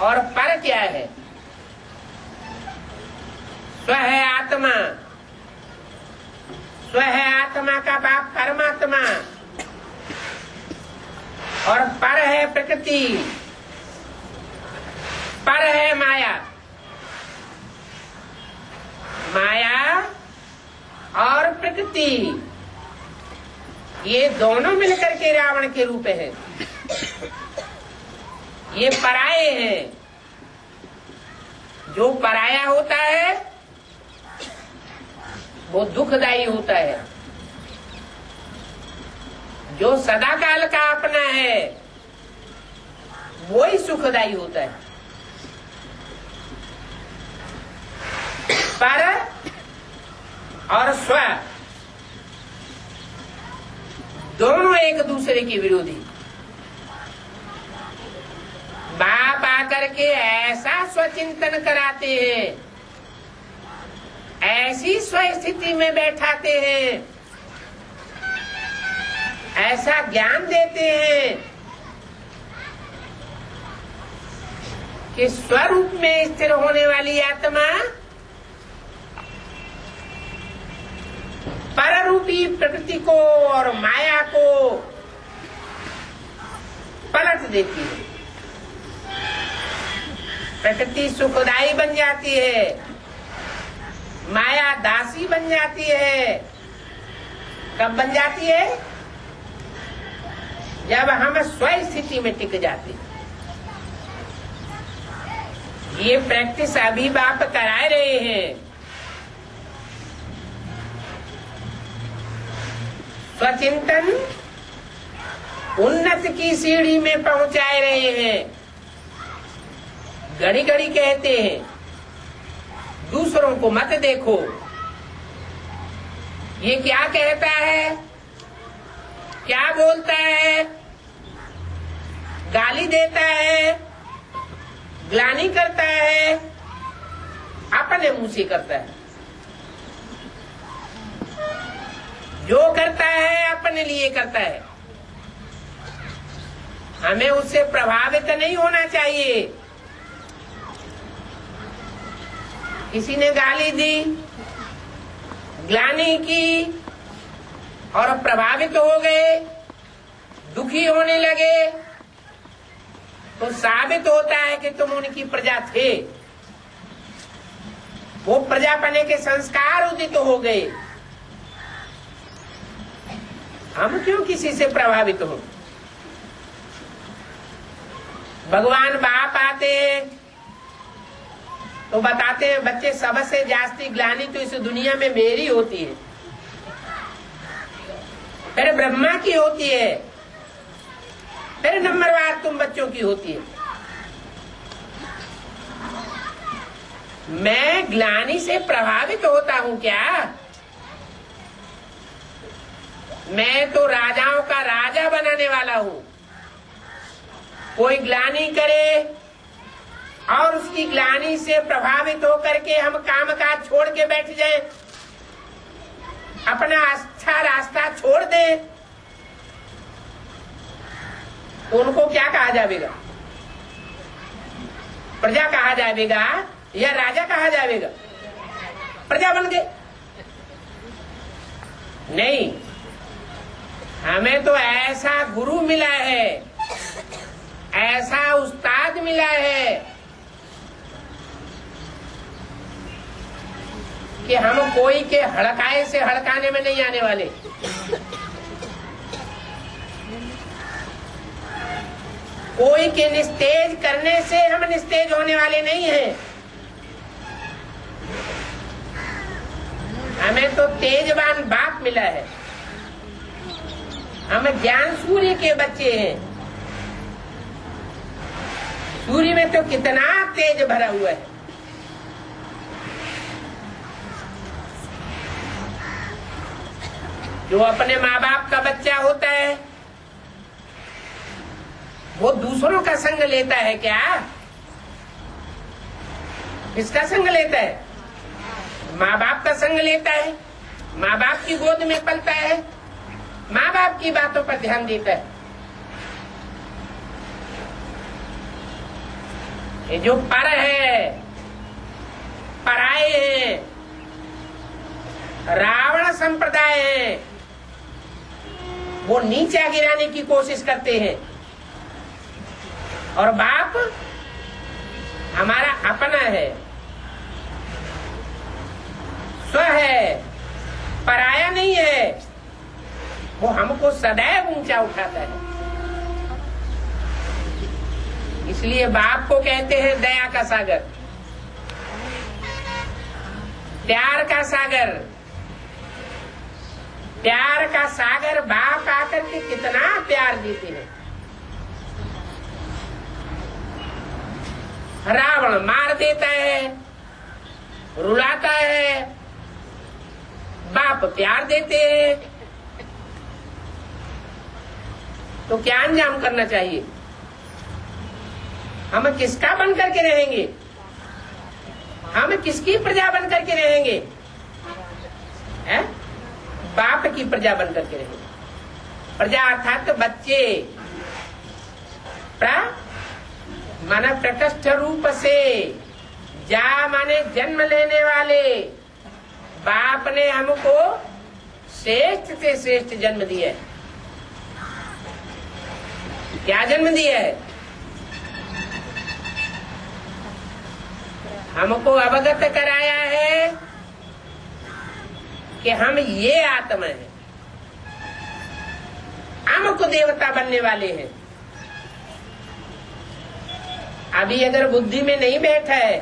और पर क्या है। स्व है आत्मा, स्व है आत्मा का बाप परमात्मा, और पर है प्रकृति, पर है माया। माया और प्रकृति ये दोनों मिलकर के रावण के रूप हैं। ये पराये हैं। जो पराया होता है वो दुखदायी होता है, जो सदा काल का अपना है वो ही सुखदायी होता है। पर और स्व दोनों एक दूसरे के विरोधी। बाप आकर के ऐसा स्वचिंतन कराते हैं, ऐसी स्वस्थिति में बैठाते हैं, ऐसा ज्ञान देते हैं कि स्वरूप में स्थिर होने वाली आत्मा पररूपी प्रकृति को और माया को पलट देती है। प्रकृति सुखदायी बन जाती है, माया दासी बन जाती है। कब बन जाती है? जब हम स्वस्थिति में टिक जाते हैं। ये प्रैक्टिस अभी बाप करा रहे हैं। स्वचिंतन उन्नत की सीढ़ी में पहुंचा रहे हैं। घड़ी घड़ी कहते हैं दूसरों को मत देखो, ये क्या कहता है, क्या बोलता है, गाली देता है, ग्लानि करता है, अपने मुंह से करता है। जो करता है अपने लिए करता है। हमें उससे प्रभावित नहीं होना चाहिए। किसी ने गाली दी, ग्लानि की और प्रभावित हो गए, दुखी होने लगे, तो साबित होता है कि तुम उनकी प्रजा थे। वो प्रजा बने के संस्कार उदित हो गए। हम क्यों किसी से प्रभावित हो? भगवान बाप आते तो बताते हैं बच्चे सबसे जास्ती ग्लानि तो इस दुनिया में मेरी होती है, फिर ब्रह्मा की होती है, फिर नंबरवार तुम बच्चों की होती है। मैं ग्लानि से प्रभावित होता हूं क्या? मैं तो राजाओं का राजा बनाने वाला हूं। कोई ग्लानि करे और उसकी ग्लानि से प्रभावित होकर के हम काम काज छोड़ के बैठ जाएं, अपना अच्छा रास्ता छोड़ दें, तो उनको क्या कहा जाएगा? प्रजा कहा जाएगा या राजा कहा जाएगा? प्रजा बन गए। नहीं, हमें तो ऐसा गुरु मिला है, ऐसा उस्ताद मिला है कि हम कोई के हड़काए से हड़काने में नहीं आने वाले। कोई के निस्तेज करने से हम निस्तेज होने वाले नहीं हैं। हमें तो तेजवान बाप मिला है। हम ज्ञान सूर्य के बच्चे हैं। सूर्य में तो कितना तेज भरा हुआ है। जो अपने माँ बाप का बच्चा होता है वो दूसरों का संग लेता है क्या? किसका संग लेता है? माँ बाप का संग लेता है, माँ बाप की गोद में पलता है, माँ बाप की बातों पर ध्यान देता है। ये जो पर है, पराये हैं, रावण संप्रदाय है, वो नीचा गिराने की कोशिश करते हैं। और बाप हमारा अपना है, स्व है, पराया नहीं है। वो हमको सदैव ऊंचा उठाता है। इसलिए बाप को कहते हैं दया का सागर, प्यार का सागर। प्यार का सागर बाप आकर के कितना प्यार देते हैं। रावण मार देता है, रुलाता है, बाप प्यार देते हैं, तो क्या अंजाम करना चाहिए? हम किसका बन करके रहेंगे? हम किसकी प्रजा बन करके रहेंगे? है? बाप की प्रजा बन करके रहेंगे। प्रजा अर्थात बच्चे, माना तटस्थ रूप से, जा माने जन्म लेने वाले। बाप ने हमको श्रेष्ठ से श्रेष्ठ जन्म दिया है। क्या जन्म दिया है? हमको अवगत कराया है कि हम ये आत्मा है, हमको देवता बनने वाले हैं। अभी अगर बुद्धि में नहीं बैठा है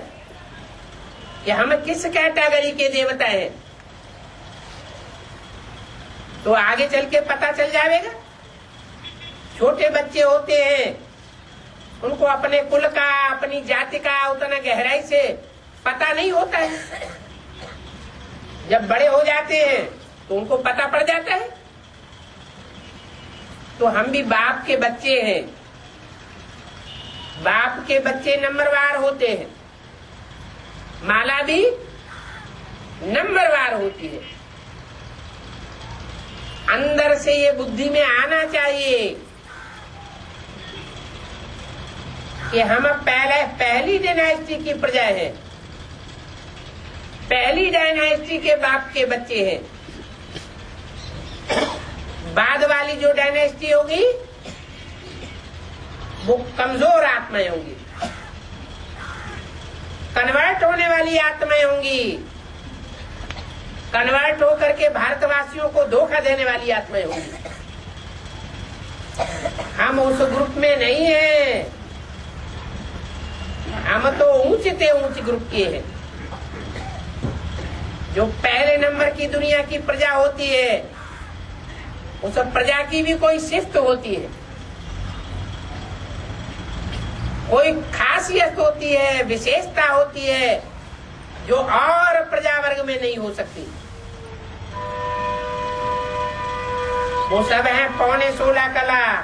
कि हम किस कैटेगरी के देवता हैं, तो आगे चल के पता चल जाएगा। छोटे बच्चे होते हैं, उनको अपने कुल का, अपनी जाति का उतना गहराई से पता नहीं होता है। जब बड़े हो जाते हैं तो उनको पता पड़ जाता है। तो हम भी बाप के बच्चे हैं। बाप के बच्चे नंबरवार होते हैं, माला भी नंबरवार होती है। अंदर से ये बुद्धि में आना चाहिए कि हम पहली डायनेस्टी की प्रजा है, पहली डायनेस्टी के बाप के बच्चे हैं। बाद वाली जो डायनेस्टी होगी वो कमजोर आत्माएं होंगी, कन्वर्ट होने वाली आत्माएं होंगी, कन्वर्ट होकर के भारतवासियों को धोखा देने वाली आत्माएं होंगी। हम उस ग्रुप में नहीं हैं, हम तो ऊंचे ऊंच ग्रुप के हैं। जो पहले नंबर की दुनिया की प्रजा होती है, उस प्रजा की भी कोई शिफ्ट होती है, कोई खासियत होती है, विशेषता होती है, जो और प्रजा वर्ग में नहीं हो सकती। वो सब है 15.25 कला,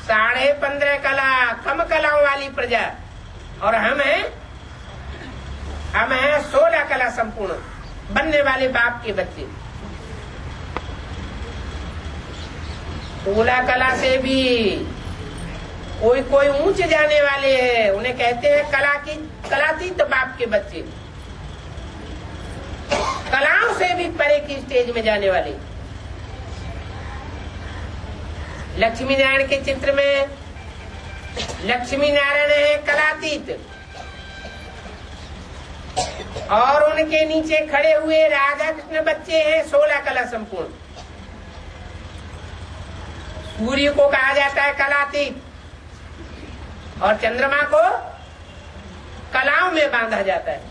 15.5 कला, कम कलाओं वाली प्रजा, और हम हैं 16 कला संपूर्ण बनने वाले बाप के बच्चे। 16 कला से भी कोई ऊंच जाने वाले हैं, उन्हें कहते हैं कलातीत बाप के बच्चे, कलाओं से भी परे की स्टेज में जाने वाले। लक्ष्मी नारायण के चित्र में लक्ष्मी नारायण है कलातीत, और उनके नीचे खड़े हुए राधा कृष्ण बच्चे हैं 16 कला संपूर्ण। सूर्य को कहा जाता है कलातीत, और चंद्रमा को कलाओं में बांधा जाता है।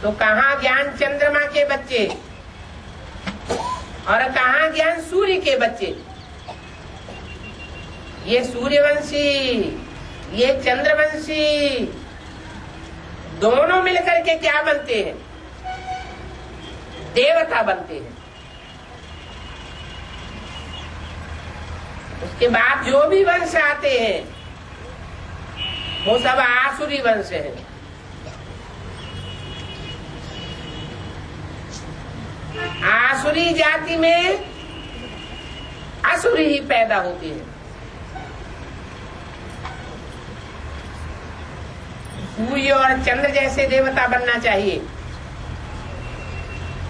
तो कहाँ ज्ञान चंद्रमा के बच्चे और कहाँ ज्ञान सूर्य के बच्चे? ये सूर्यवंशी, ये चंद्रवंशी, दोनों मिलकर के क्या बनते हैं? देवता बनते हैं। उसके बाद जो भी वंश आते हैं वो सब आसुरी वंश है। आसुरी जाति में असुरी ही पैदा होती है। सूर्य और चंद्र जैसे देवता बनना चाहिए।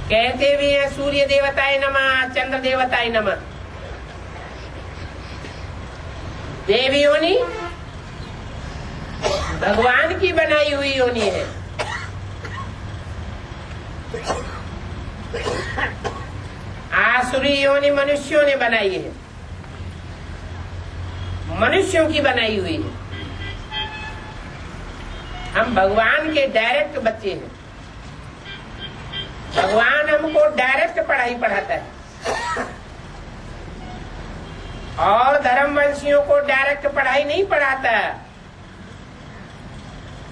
कहते भी हैं सूर्य देवताय नमः, चंद्र देवताय नमः। देवी योनि भगवान की बनाई हुई योनि है। आसुरी योनि मनुष्यों ने बनाई है, मनुष्यों की बनाई हुई है। हम भगवान के डायरेक्ट बच्चे हैं। भगवान हमको डायरेक्ट पढ़ाई पढ़ाता है, और धर्मवंशियों को डायरेक्ट पढ़ाई नहीं पढ़ाता।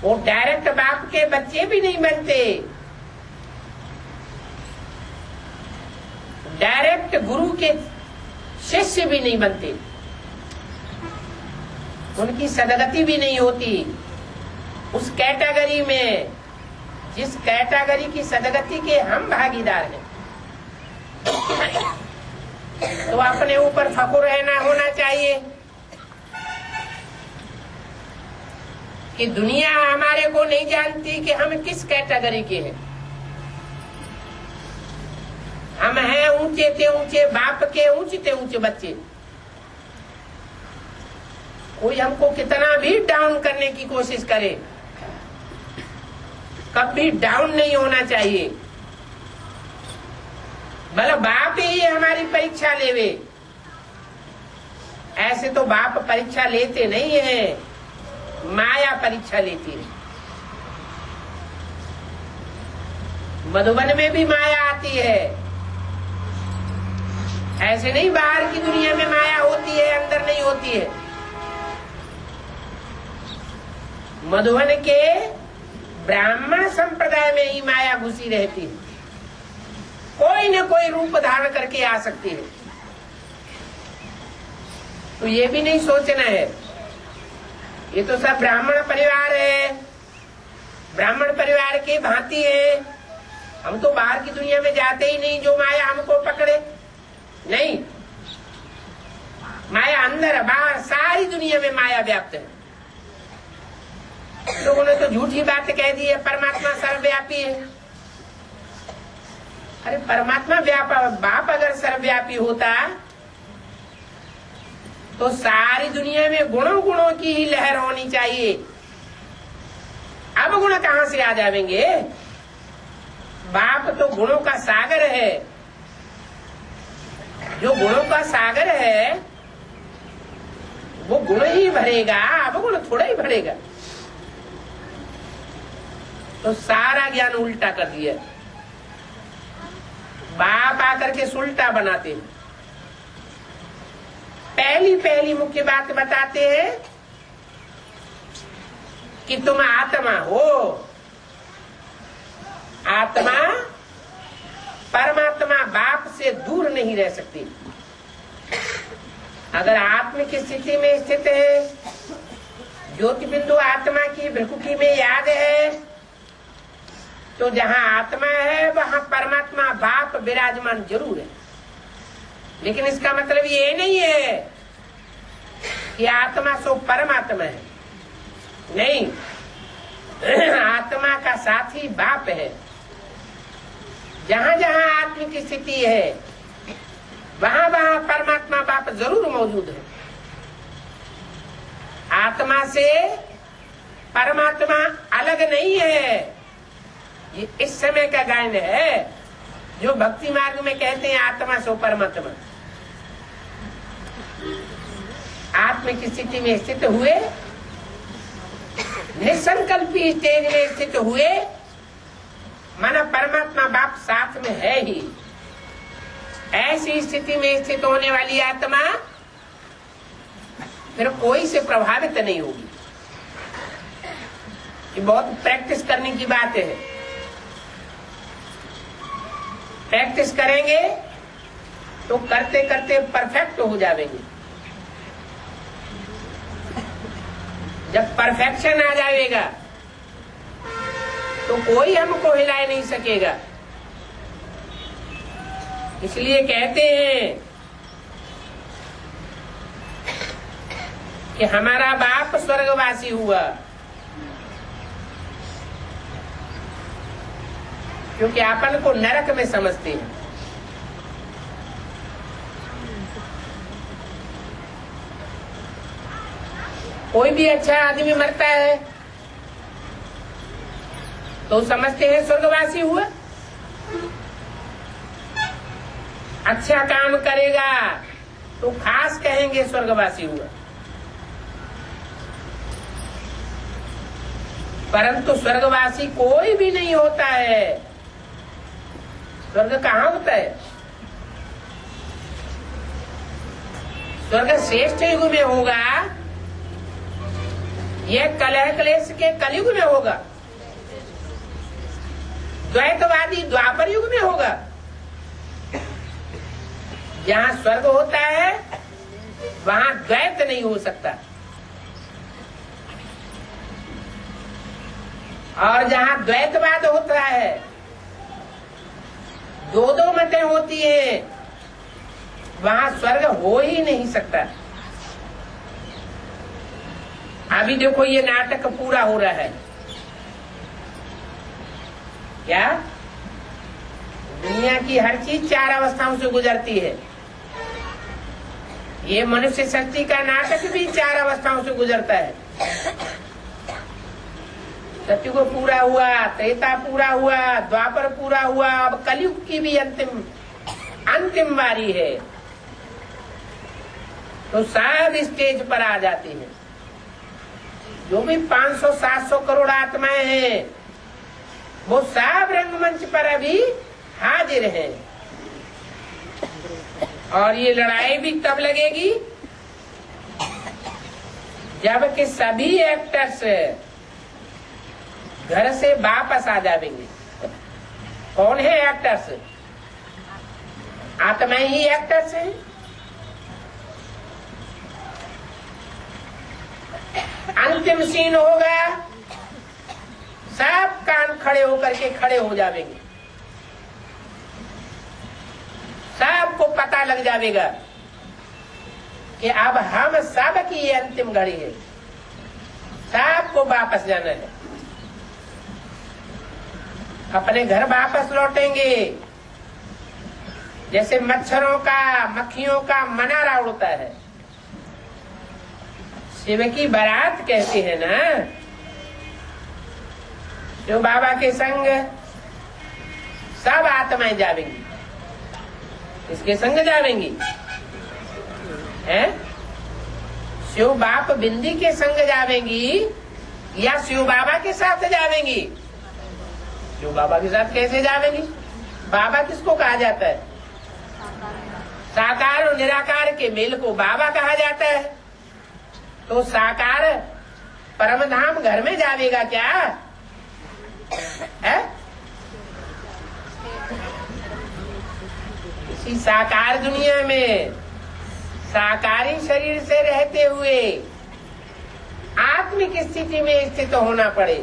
वो डायरेक्ट बाप के बच्चे भी नहीं बनते, डायरेक्ट गुरु के शिष्य भी नहीं बनते, उनकी सदगति भी नहीं होती। उस कैटेगरी में, जिस कैटेगरी की सदगति के हम भागीदार हैं, तो अपने ऊपर फखुर रहना होना चाहिए कि दुनिया हमारे को नहीं जानती कि हम किस कैटेगरी के हैं। हम हैं ऊंचे ते ऊंचे बाप के ऊंचे ते ऊंचे बच्चे। कोई हमको कितना भी डाउन करने की कोशिश करे, कभी डाउन नहीं होना चाहिए। भला बाप ही हमारी परीक्षा लेवे, ऐसे तो बाप परीक्षा लेते नहीं है, माया परीक्षा लेती है। मधुबन में भी माया आती है, ऐसे नहीं बाहर की दुनिया में माया होती है, अंदर नहीं होती है। मधुबन के ब्राह्मण संप्रदाय में ही माया घुसी रहती है, कोई न कोई रूप धारण करके आ सकती है। तो ये भी नहीं सोचना है, ये तो सब ब्राह्मण परिवार है, ब्राह्मण परिवार की भांति है। हम तो बाहर की दुनिया में जाते ही नहीं जो माया हमको पकड़े, नहीं। माया अंदर बाहर सारी दुनिया में माया व्याप्त है। लोगों ने तो झूठी बात कह दी है, परमात्मा सर्वव्यापी है। अरे परमात्मा बाप अगर सर्वव्यापी होता तो सारी दुनिया में गुणों गुणों की ही लहर होनी चाहिए। अब गुण कहां से आ जाएंगे? बाप तो गुणों का सागर है, जो गुणों का सागर है वो गुण ही भरेगा, अब गुण थोड़ा ही भरेगा। तो सारा ज्ञान उल्टा कर दिया, बाप आकर के सुलटा बनाते हैं। पहली मुख्य बात बताते हैं कि तुम आत्मा हो। आत्मा परमात्मा बाप से दूर नहीं रह सकती। अगर आत्म की स्थिति में स्थित है, ज्योति बिंदु आत्मा की भ्रुकुटी में याद है, तो जहां आत्मा है वहां परमात्मा बाप विराजमान जरूर है। लेकिन इसका मतलब ये नहीं है कि आत्मा सो परमात्मा है, नहीं। आत्मा का साथी बाप है। जहां जहां आत्मा की स्थिति है वहां वहां परमात्मा बाप जरूर मौजूद है। आत्मा से परमात्मा अलग नहीं है। ये इस समय का गायन है जो भक्ति मार्ग में कहते हैं आत्मा सो परमात्मा। आत्मा की स्थिति में स्थित हुए, निसंकल्पी स्टेज में स्थित हुए, माना परमात्मा बाप साथ में है ही। ऐसी स्थिति में स्थित होने वाली आत्मा फिर कोई से प्रभावित नहीं होगी। ये बहुत प्रैक्टिस करने की बात है। प्रैक्टिस करेंगे तो करते करते परफेक्ट हो जाएंगे। जब परफेक्शन आ जाएगा तो कोई हमको हिला नहीं सकेगा। इसलिए कहते हैं कि हमारा बाप स्वर्गवासी हुआ, क्योंकि अपन को नरक में समझते हैं। कोई भी अच्छा आदमी मरता है तो समझते हैं स्वर्गवासी हुआ। अच्छा काम करेगा तो खास कहेंगे स्वर्गवासी हुआ। परंतु स्वर्गवासी कोई भी नहीं होता है। स्वर्ग कहाँ होता है? स्वर्ग श्रेष्ठ युग में होगा ये कलह क्लेश के कलयुग में होगा, द्वैतवादी द्वापर युग में होगा। जहाँ स्वर्ग होता है वहाँ द्वैत नहीं हो सकता, और जहाँ द्वैतवाद होता है, दो दो मतें होती हैं, वहाँ स्वर्ग हो ही नहीं सकता। अभी देखो ये नाटक पूरा हो रहा है, क्या दुनिया की हर चीज चार अवस्थाओं से गुजरती है। ये मनुष्य सृष्टि का नाटक भी चार अवस्थाओं से गुजरता है। सत्युग पूरा हुआ, त्रेता पूरा हुआ, द्वापर पूरा हुआ, अब कलयुग की भी अंतिम बारी है। तो सब स्टेज पर आ जाते हैं। जो भी 500-700 करोड़ आत्माएं हैं वो सब रंगमंच पर अभी हाजिर हैं। और ये लड़ाई भी तब लगेगी जब कि सभी एक्टर्स घर से वापस आ जाएंगे। कौन है एक्टर्स? आत्मा ही एक्टर्स है। अंतिम सीन होगा, सब कान खड़े होकर के खड़े हो जाएंगे, सबको पता लग जाएगा कि अब हम सब की ये अंतिम घड़ी है, सबको वापस जाना है, अपने घर वापस लौटेंगे। जैसे मच्छरों का, मक्खियों का मनारा उड़ता है, शिव की बारात कहते हैं ना, जो बाबा के संग सब आत्माएं जावेंगी। इसके संग जावेंगी हैं? शिव बाप बिंदी के संग जावेंगी या शिव बाबा के साथ जावेंगी? शिव बाबा के साथ कैसे जावेंगी? बाबा किसको कहा जाता है? साकार और निराकार के मेल को बाबा कहा जाता है। तो साकार परम धाम घर में जावेगा क्या है? इसी साकार दुनिया में साकारी शरीर से रहते हुए आत्मिक स्थिति में स्थित होना पड़े।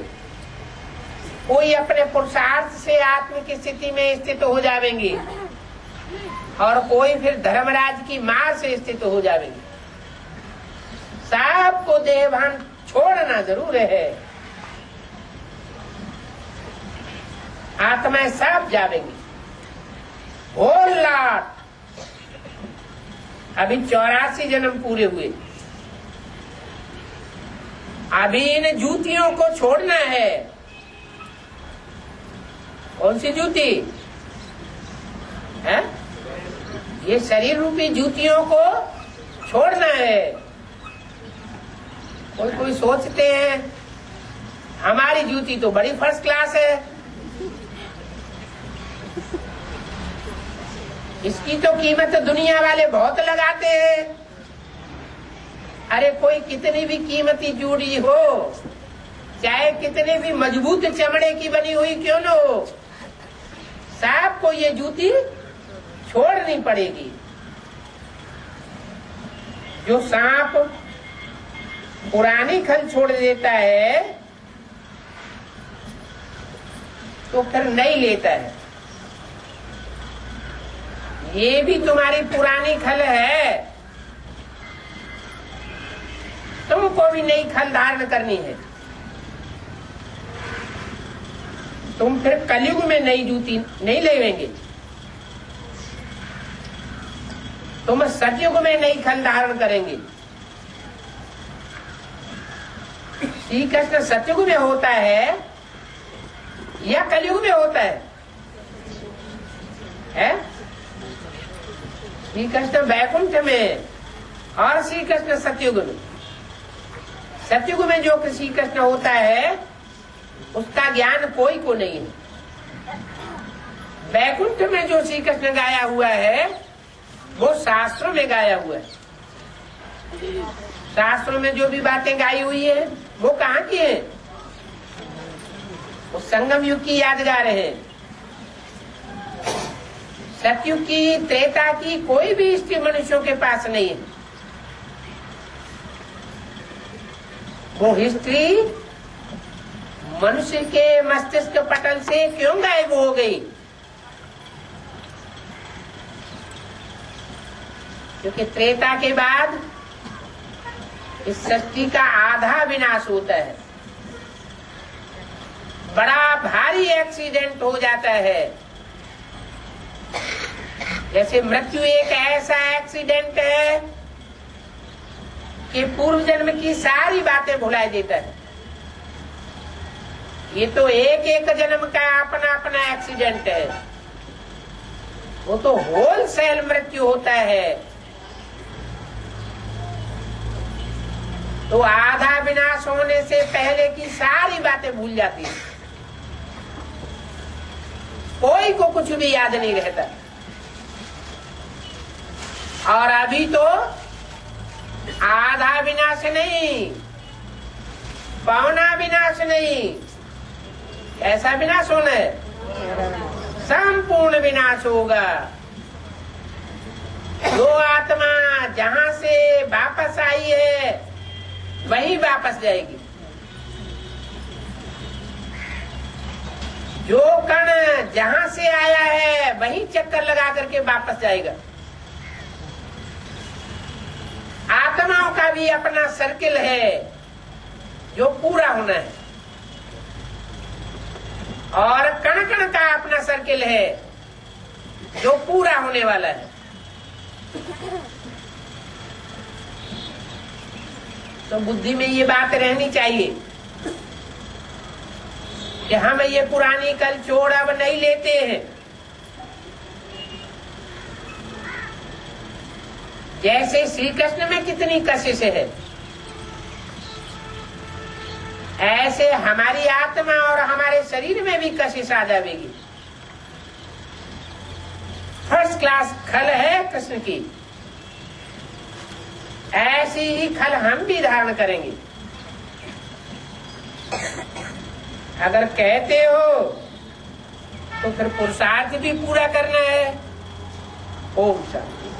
कोई अपने पुरुषार्थ से आत्मिक स्थिति में स्थित हो जाएंगे और कोई फिर धर्मराज की मार से स्थित हो जाएंगे। सबको देहभान छोड़ना जरूर है। आत्माएं सब जावेंगी। Whole lot. अभी 84 जन्म पूरे हुए। अभी इन जूतियों को छोड़ना है। कौन सी जूती है? ये शरीर रूपी जूतियों को छोड़ना है। कोई सोचते हैं हमारी जूती तो बड़ी फर्स्ट क्लास है, इसकी तो कीमत दुनिया वाले बहुत लगाते हैं। अरे कोई कितनी भी कीमती जूड़ी हो, चाहे कितने भी मजबूत चमड़े की बनी हुई क्यों न हो, सबको ये जूती छोड़नी पड़ेगी। जो सांप पुरानी खल छोड़ देता है तो फिर नहीं लेता है। ये भी तुम्हारी पुरानी खल है, तुमको भी नई खल धारण करनी है। तुम फिर कलयुग में नई जूती नहीं लेवेंगे, तुम सतयुग में नई खल धारण करेंगे। श्री कृष्ण सतयुग में होता है या कलयुग में होता है? श्री कृष्ण वैकुंठ में और श्री कृष्ण सतयुग में। सतयुग में जो श्री कृष्ण होता है उसका ज्ञान कोई को नहीं है। वैकुंठ में जो श्री कृष्ण गाया हुआ है वो शास्त्रों में गाया हुआ है। शास्त्रों में जो भी बातें गाई हुई है वो कहाँ की है? वो संगम युग की यादगार है। सतयुग की, त्रेता की कोई भी हिस्ट्री मनुष्यों के पास नहीं है। वो हिस्ट्री मनुष्य के मस्तिष्क पटल से क्यों गायब हो गई? क्योंकि त्रेता के बाद इस सृष्टि का आधा विनाश होता है, बड़ा भारी एक्सीडेंट हो जाता है। जैसे मृत्यु एक ऐसा एक्सीडेंट है कि पूर्व जन्म की सारी बातें भुला देता है। ये तो एक एक जन्म का अपना अपना एक्सीडेंट है, वो तो होलसेल मृत्यु होता है। तो आधा विनाश होने से पहले की सारी बातें भूल जाती है, कोई को कुछ भी याद नहीं रहता। और अभी तो आधा विनाश नहीं, पौना विनाश नहीं, ऐसा विनाश होना है, संपूर्ण विनाश होगा। जो आत्मा जहां से वापस आई है वही वापस जाएगी। जो कण जहां से आया है वही चक्कर लगा करके वापस जाएगा। आत्माओं का भी अपना सर्किल है जो पूरा होना है, और कण कण का अपना सर्किल है जो पूरा होने वाला है। तो बुद्धि में ये बात रहनी चाहिए कि हम ये पुरानी कल छोड़ अब नहीं लेते हैं। जैसे श्री कृष्ण में कितनी कशिश है, ऐसे हमारी आत्मा और हमारे शरीर में भी कशिश आ जाएगी। फर्स्ट क्लास खल है कृष्ण की, ऐसी ही खल हम भी धारण करेंगे। अगर कहते हो तो फिर पुरुषार्थ भी पूरा करना है। ओम शांति।